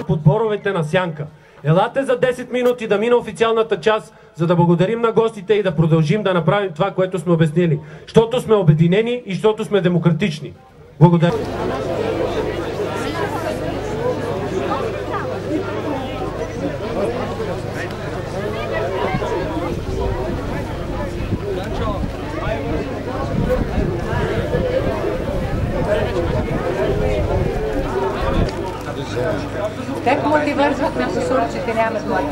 Подборовете на Сянка. Елате за 10 минути да мина официалната част, за да благодарим на гостите и да продължим да направим това, което сме обяснили. Защото сме обединени и защото сме демократични. Благодаря. Как мултивързват на съсурчите, няма смърт.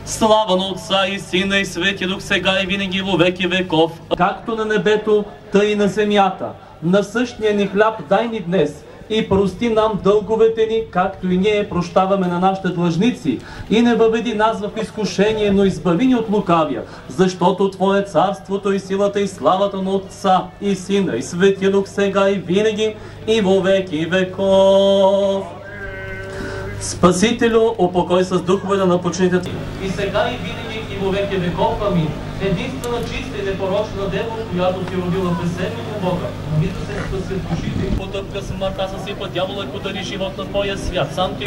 Слава на Отца и Сина и Свети Дух, сега и винаги во веки веков. Както на небето, тъй и на земята. Насъщния ни хляб дай ни днес и прости нам дълговете ни, както и ние прощаваме на нашите длъжници. И не въведи нас в изкушение, но избави ни от лукавия, защото Твое царството и силата и славата на Отца и Сина и Свети Дух, сега и винаги и во веки веков. Спасителю, упокой с духове на почините. И сега и винаги и во веки веков. Амин. Единствена, чиста и непорочна дева, която ти родила безсеменно Бога, молите се спаси душите. Потъпка смъртта, съсипа дявола и подари живот на твоя свят. Сам ти...